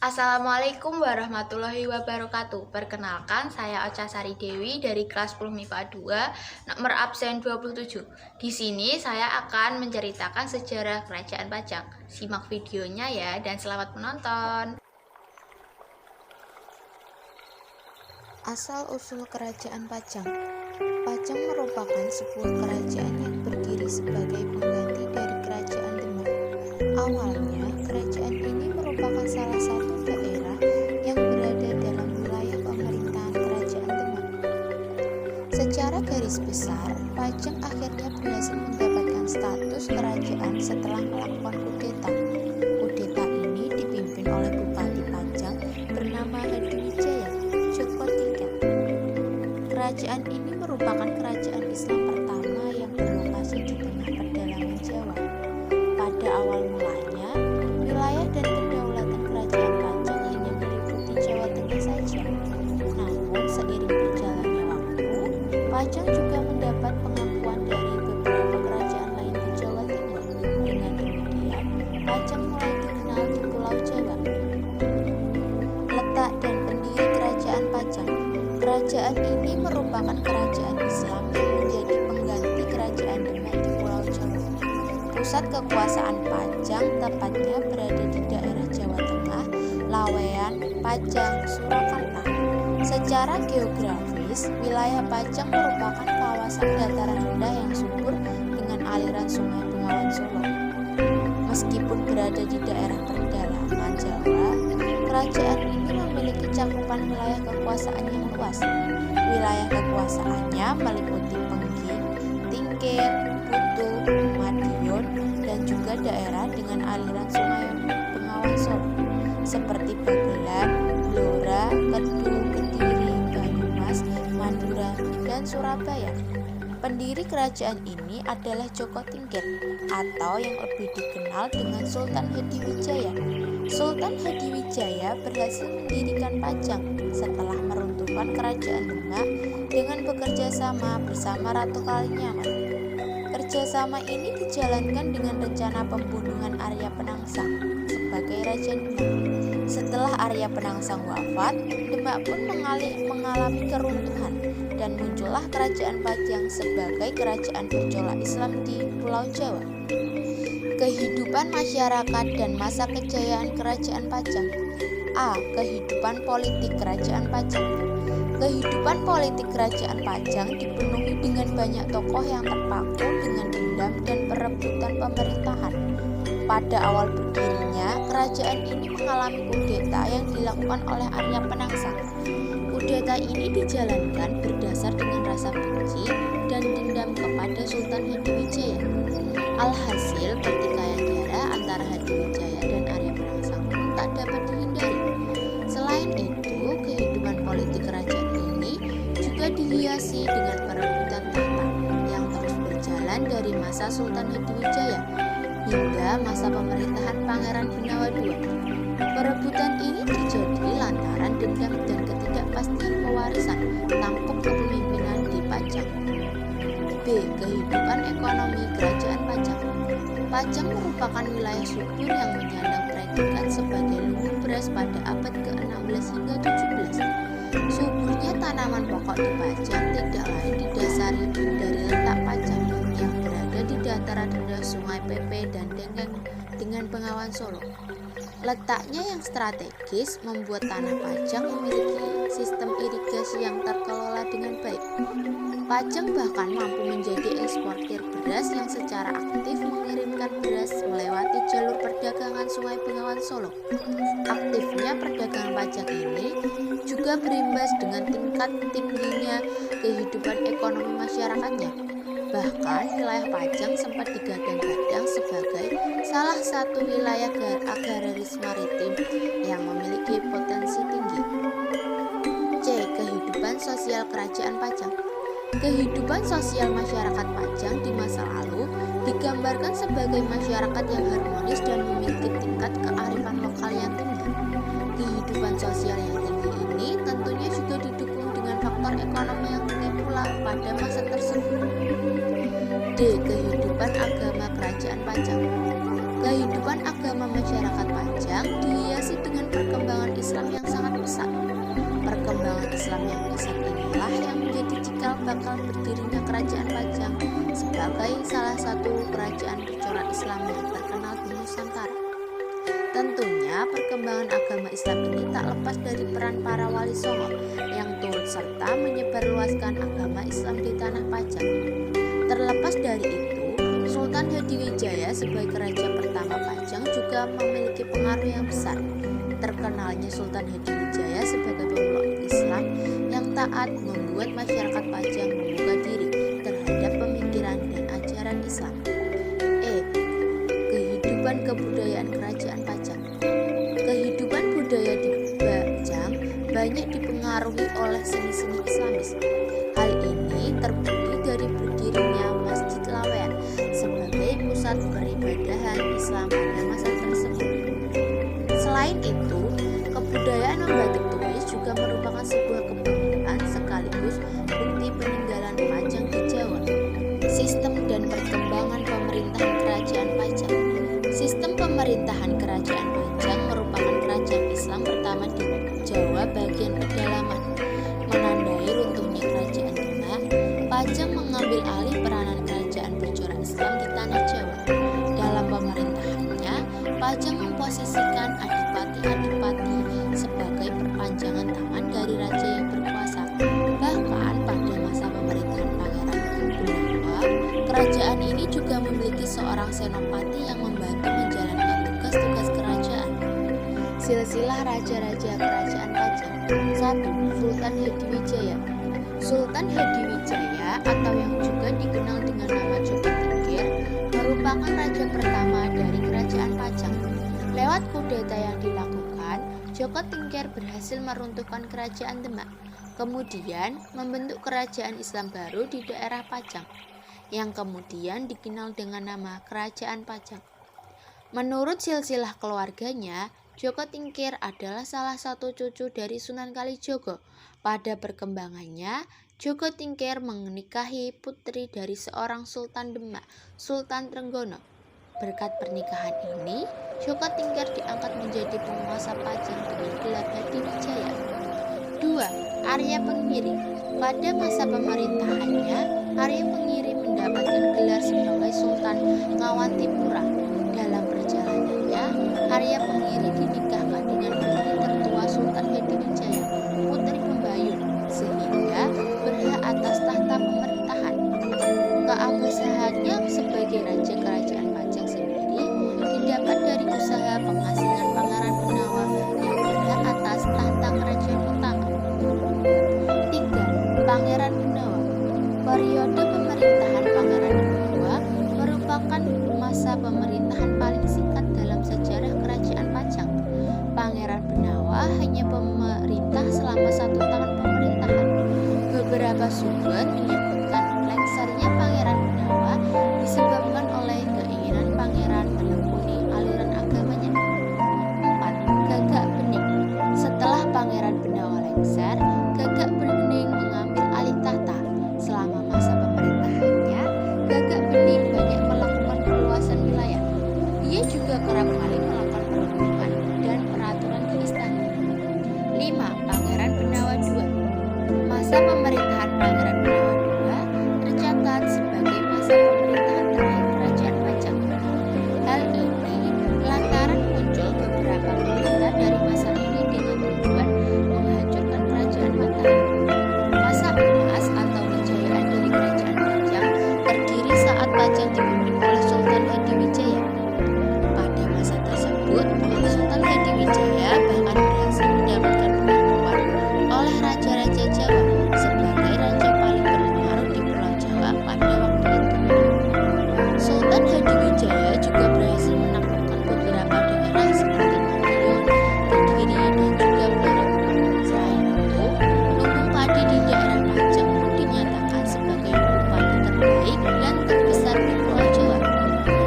Assalamualaikum warahmatullahi wabarakatuh. Perkenalkan, saya Ocha Sari Dewi dari kelas 10 MIPA 2, nomor absen 27. Di sini saya akan menceritakan sejarah kerajaan Pajang. Simak videonya ya dan selamat menonton. Asal-usul kerajaan Pajang. Pajang merupakan sebuah kerajaan yang berdiri sebagai pengganti dari kerajaan Demak. Awalnya, kerajaan ini merupakan salah satu daerah yang berada dalam wilayah pemerintahan kerajaan Demak. Secara garis besar, Pajang akhirnya berhasil mendapatkan status kerajaan setelah melakukan kudeta. Kudeta ini dipimpin oleh Bupati Pajang bernama Hadiwijaya Djoko Tingkir. Kerajaan ini merupakan kerajaan Islam pertama yang berlokasi di tengah pedalaman Jawa. Pada awal mulanya, wilayah dan kedaulatan kerajaan Pajang hanya meliputi Jawa Tengah saja. Namun, seiring berjalannya waktu, Pajang juga mendapat pengakuan dari beberapa kerajaan lain di Jawa Timur. Dengan demikian, Pajang mulai dikenal di Pulau Jawa. Letak dan pendiri kerajaan Pajang. Kerajaan ini merupakan kerajaan Islam yang menjadi pengganti kerajaan Demak di Pulau Jawa. Pusat kekuasaan Pajang tepatnya berada di daerah Jawa Tengah, Lawean, Pajang, Surakarta. Secara geografis, wilayah Pajang merupakan kawasan dataran rendah yang subur dengan aliran Sungai Bengawan Solo. Meskipun berada di daerah pedalaman Jawa, kerajaan ini memiliki cakupan wilayah kekuasaan yang luas. Wilayah kekuasaannya meliputi Pengging, Tingkir, Butuh, Madiun, dan juga daerah dengan aliran Sungai Bengawan Solo seperti Bagelan, Blora, Kedung, Kediri, Banyumas, Madura, dan Surabaya. Pendiri kerajaan ini adalah Djoko Tingkir atau yang lebih dikenal dengan Sultan Hadiwijaya. Sultan Hadiwijaya berhasil mendirikan Pajang setelah meruntuhkan kerajaan Demak dengan bekerja sama bersama Ratu Kalinyamat. Kerjasama ini dijalankan dengan rencana pembunuhan Arya Penangsang sebagai Raja Demak. Setelah Arya Penangsang wafat, Demak pun mengalami keruntuhan dan muncullah kerajaan Pajang sebagai kerajaan bercorak Islam di Pulau Jawa. Kehidupan masyarakat dan masa kejayaan kerajaan Pajang. A. Kehidupan politik kerajaan Pajang. Kehidupan politik kerajaan Pajang dipenuhi dengan banyak tokoh yang terpaku dengan dendam dan perebutan pemerintahan. Pada awal berdirinya, kerajaan ini mengalami kudeta yang dilakukan oleh Arya Penangsang. Kudeta ini dijalankan berdasar dengan rasa benci dan dendam kepada Sultan Hadiwijaya. Alhasil, pertikaian darah antara Hadiwijaya dan Arya Penangsang pun tak dapat dihindari. Selain itu, kehidupan politik kerajaan ini juga dihiasi dengan perebutan tahta yang terus berjalan dari masa Sultan Hadiwijaya hingga masa pemerintahan Pangeran Benawa II. Perebutan ini terjadi lantaran dendam dan ketidakpastian pewarisan tampuk kepemimpinan di Pajang. B. Kehidupan ekonomi kerajaan Pajang. Pajang merupakan wilayah subur yang menyandang predikat sebagai lumbung beras pada abad ke-16 hingga 17. Suburnya tanaman pokok di Pajang tidak lain didasari dari letak Pajang yang berada di dataran rendah Sungai Pepe dan Dengkeng dengan Bengawan Solo. Letaknya yang strategis membuat tanah Pajang memiliki sistem irigasi yang terkelola dengan baik. Pajang bahkan mampu menjadi eksportir beras yang secara aktif mengirimkan beras melewati jalur perdagangan Sungai Bengawan Solo. Aktifnya perdagangan Pajang ini juga berimbas dengan tingkat tingginya kehidupan ekonomi masyarakatnya. Bahkan wilayah Pajang sempat digadang-gadang sebagai salah satu wilayah agraris maritim yang memiliki potensi tinggi. C. Kehidupan sosial kerajaan Pajang. Kehidupan sosial masyarakat Pajang di masa lalu digambarkan sebagai masyarakat yang harmonis dan memiliki tingkat kearifan lokal yang tinggi. Kehidupan sosial yang tinggi ini tentunya juga didukung dengan faktor ekonomi yang tinggi pula pada masa tersebut. D. Kehidupan agama kerajaan Pajang. Kehidupan agama masyarakat Pajang dihiasi dengan perkembangan Islam yang besar inilah yang menjadi cikal bakal berdirinya Kerajaan Pajang sebagai salah satu kerajaan bercorak Islam yang terkenal di Nusantara. Tentunya perkembangan agama Islam ini tak lepas dari peran para wali songo yang turut serta menyebarluaskan agama Islam di tanah Pajang. Terlepas dari itu, Sultan Hadiwijaya sebagai raja pertama Pajang juga memiliki pengaruh yang besar. Terkenalnya Sultan Hadiwijaya sebagai pemeluk Islam yang taat membuat masyarakat Pajang membuka diri terhadap pemikiran dan ajaran Islam. Kehidupan kebudayaan Kerajaan Pajang. Kehidupan budaya di Pajang banyak dipengaruhi oleh seni-seni Islamis. Hal ini terbukti dari berdirinya Masjid Laweyan sebagai pusat peribadahan Islam pada masa tersebut. Selain itu, kebudayaan membatik tulis juga merupakan sebuah kebanggaan sekaligus bukti peninggalan Pajang di Jawa. Sistem dan perkembangan pemerintahan Kerajaan Pajang. Sistem pemerintahan Kerajaan Pajang merupakan kerajaan Islam pertama di Jawa bagian pedalaman. Menandai runtuhnya Kerajaan Demak, Pajang mengambil alih peranan kerajaan bercorak Islam di tanah Jawa. Dalam pemerintahannya, Pajang memposisikan adipati-adipati sebagai perpanjangan tangan dari raja yang berkuasa. Bahkan pada masa pemerintahan Pangeran Benawa, kerajaan ini juga memiliki seorang senopati yang membantu menjalankan tugas-tugas kerajaan. Silsilah raja-raja Kerajaan Pajang. 1. Sultan Hadiwijaya. Sultan Hadiwijaya atau yang juga dikenal dengan nama Joko Tingkir merupakan raja pertama dari Kerajaan Pajang. Lewat kudeta yang dilakukan, Joko Tingkir berhasil meruntuhkan Kerajaan Demak, kemudian membentuk kerajaan Islam baru di daerah Pajang, yang kemudian dikenal dengan nama Kerajaan Pajang. Menurut silsilah keluarganya, Joko Tingkir adalah salah satu cucu dari Sunan Kalijogo. Pada perkembangannya, Joko Tingkir menikahi putri dari seorang Sultan Demak, Sultan Trenggono. Berkat pernikahan ini, Joko Tingkir diangkat menjadi penguasa Pajang dengan gelar Hadiwijaya. 2. Arya Pengiri. Pada masa pemerintahannya, Arya Pengiri mendapatkan gelar sebagai Sultan Ngawantipura. Dalam perjalanannya, Arya Pengiri dinikahkan dengan putri tertua Sultan Hadiwijaya, Putri Pembayun, sehingga berhak atas tahta pemerintahan. Keabsahannya sebagai raja Kerajaan Pajang sendiri didapat dari usaha penghasilan Pangeran Benawa yang berhak atas tahta kerajaan utama. 3. Pangeran Benawa. Periode pemerintahan Pangeran Benawa merupakan masa pemerintahan paling singkat dalam sejarah Kerajaan Pajang. Pangeran Benawa hanya pemerintah selama 1 tahun pemerintahan. Beberapa sumber menyebutkan lengsernya Pangeran Benawa disebabkan oleh keinginan pangeran menekuni aliran agamanya. 4. Gagak Bening. Setelah Pangeran Benawa lengser, Gagak Bening mengambil alih tahta. Selama masa pemerintahannya, Gagak Bening banyak melakukan perluasan wilayah. Dia juga kerap kali melakukan perhubungan dan peraturan di istana. 5. Pangeran Benawa II. Masa pemerintahan Pangeran Benawa II tercatat sebagai masa pemerintahan terakhir Kerajaan Pajang. Hal ini lantaran muncul beberapa pemerintah dari masa ini dengan tujuan menghancurkan Kerajaan Mataram. Masa emas atau kejayaan dari Kerajaan Pajang terdiri saat Pajang dipimpin oleh Sultan Hadiwijaya. Pada masa tersebut, Sultan Hadiwijaya bahkan berhasil mendapatkan pengakuan oleh raja-raja Jawa sebagai raja paling berpengaruh di Pulau Jawa pada waktu itu. Sultan Hadiwijaya juga berhasil menaklukkan beberapa daerah seperti Madiun, Kediri, dan juga Blora. Selain itu, lumbung padi di daerah Pajang pun dinyatakan sebagai lumbung padi terbaik dan terbesar di Pulau Jawa.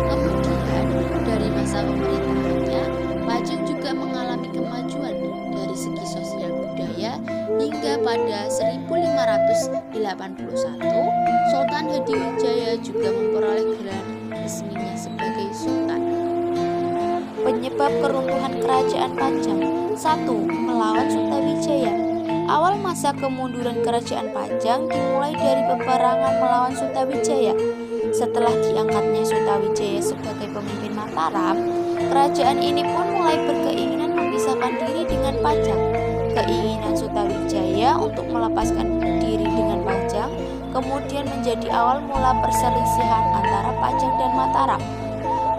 Kemudian, dari masa pemerintahannya, Pajang juga mengalami kemajuan dari segi sosial budaya hingga pada 1581, Sultan Hadiwijaya juga memperoleh gelar resminya sebagai Sultan. Penyebab keruntuhan Kerajaan Pajang. 1. Melawan Sutawijaya. Awal masa kemunduran kerajaan Pajang dimulai dari peperangan melawan Sutawijaya. Setelah diangkatnya Sutawijaya sebagai pemimpin Mataram, kerajaan ini pun mulai berkeinginan memisahkan diri dengan Pajang. Keinginan Sutawijaya untuk melepaskan diri dengan Pajang kemudian menjadi awal mula perselisihan antara Pajang dan Mataram.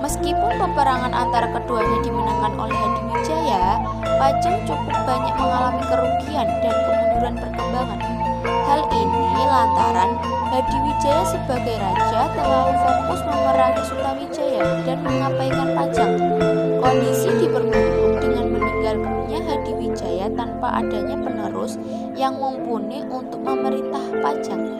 Meskipun peperangan antara keduanya dimenangkan oleh Hadiwijaya, Pajang cukup banyak mengalami kerugian dan kemunduran perkembangan. Hal ini lantaran Hadiwijaya sebagai raja terlalu fokus memerangi Sutawijaya dan mengabaikan Pajang. Kondisi diperburuk dengan meninggalnya Hadiwijaya tanpa adanya penerus yang mumpuni untuk memerintah Pajang.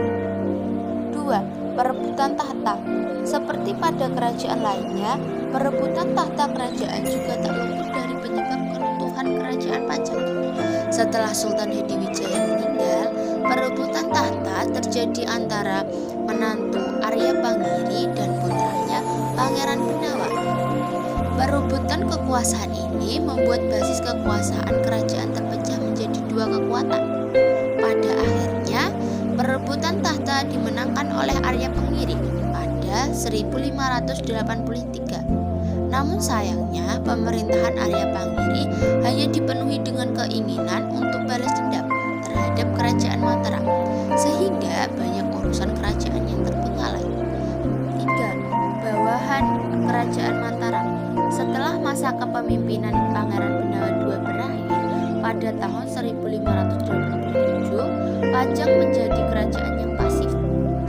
2. Perebutan tahta. Seperti pada kerajaan lainnya, perebutan tahta kerajaan juga tak luput dari penyebab keruntuhan kerajaan Pajang. Setelah Sultan Hadiwijaya meninggal, perebutan tahta terjadi antara menantu Arya Panggiri dan putranya Pangeran Benawa. Perebutan kekuasaan ini membuat basis kekuasaan kerajaan terpecah menjadi dua kekuatan. Pada akhirnya, perebutan tahta dimenangkan oleh Arya Panggiri pada 1583. Namun sayangnya, pemerintahan Arya Panggiri hanya dipenuhi dengan keinginan untuk balas dendam terhadap kerajaan Mataram, sehingga banyak urusan kerajaan yang terbengkalai. 3. Bawahan kerajaan Mataram. Setelah masa kepemimpinan Pangeran Benawa II berakhir pada tahun 1587, Pajang menjadi kerajaan yang pasif.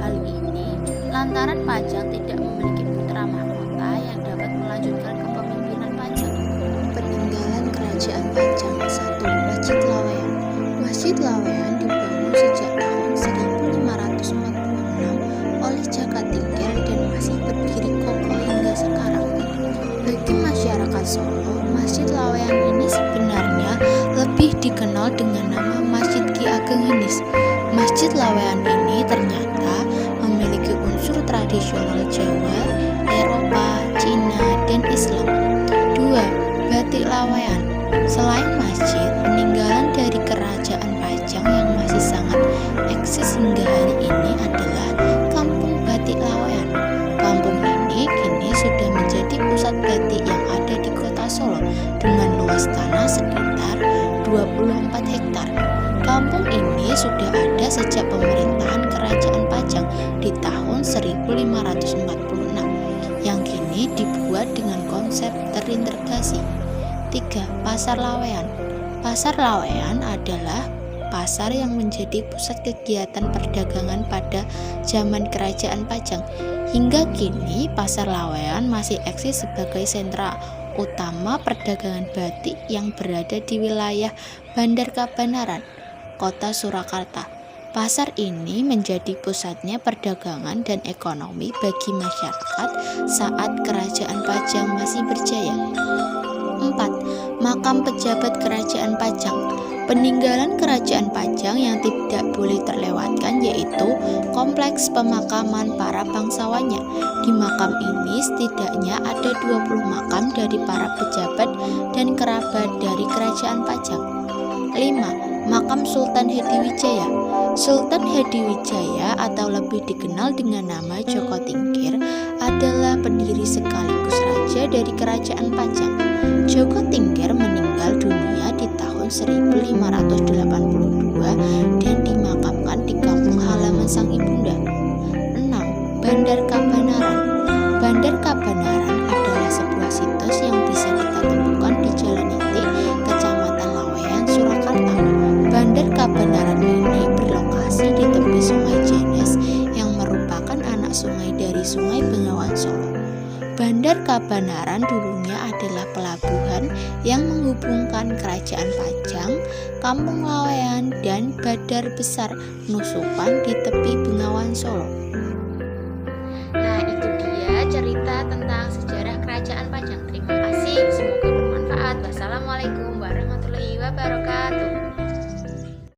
Hal ini lantaran Pajang tidak memiliki putra mahkota yang dapat melanjutkan kepemimpinan Pajang. Peninggalan kerajaan Pajang. 1. Masjid Laweyan. Masjid Laweyan dibangun sejak tahun 1546 oleh Jaka Tingkir dan masih berdiri kokoh hingga sekarang. Bagi masyarakat Solo, Masjid Laweyan ini sebenarnya lebih dikenal dengan nama Masjid Ki Ageng Henis. Masjid Laweyan ini ternyata memiliki unsur tradisional Jawa, Eropa, Cina, dan Islam. 2. Batik Laweyan. Selain masjid, peninggalan dari kerajaan Pajang yang masih sangat eksis hingga hari ini adalah Kampung Batik Laweyan. Kampung ini kini sudah menjadi pusat batik yang ada di kota Solo dengan luas tanah sekitar 24 hektar. Kampung ini sudah ada sejak pemerintahan kerajaan Pajang di tahun 1546 yang kini dibuat dengan konsep terintegrasi. 3. Pasar Laweyan. Pasar Laweyan adalah pasar yang menjadi pusat kegiatan perdagangan pada zaman kerajaan Pajang. Hingga kini Pasar Laweyan masih eksis sebagai sentra utama perdagangan batik yang berada di wilayah Bandar Kabanaran, Kota Surakarta. Pasar ini menjadi pusatnya perdagangan dan ekonomi bagi masyarakat saat kerajaan Pajang masih berjaya. 4. Makam pejabat kerajaan Pajang. Peninggalan kerajaan Pajang yang tidak boleh terlewatkan yaitu kompleks pemakaman para bangsawannya. Di makam ini setidaknya ada 20 makam dari para pejabat dan kerabat dari kerajaan Pajang. 5. Makam Sultan Hadiwijaya. Sultan Hadiwijaya atau lebih dikenal dengan nama Joko Tingkir adalah pendiri sekaligus raja dari kerajaan Pajang. Joko Tingkir meninggal dunia di tahun 1582 dan dimakamkan di kampung halaman sang ibunda. 6. Bandar Kabanaran. Bandar Kabanaran adalah sebuah situs yang bisa kita temukan di Jalan Inti, Kecamatan Laweyan, Surakarta. Bandar Kabanaran ini berlokasi di tepi Sungai Jenes yang merupakan anak sungai dari Sungai Bengawan Solo. Bandar Kabanaran dulunya adalah pelabuhan yang menghubungkan kerajaan Pajang, Kampung Laweyan, dan Badar Besar Nusupan di tepi Bengawan Solo. Nah, itu dia cerita tentang sejarah kerajaan Pajang. Terima kasih, semoga bermanfaat. Wassalamualaikum warahmatullahi wabarakatuh.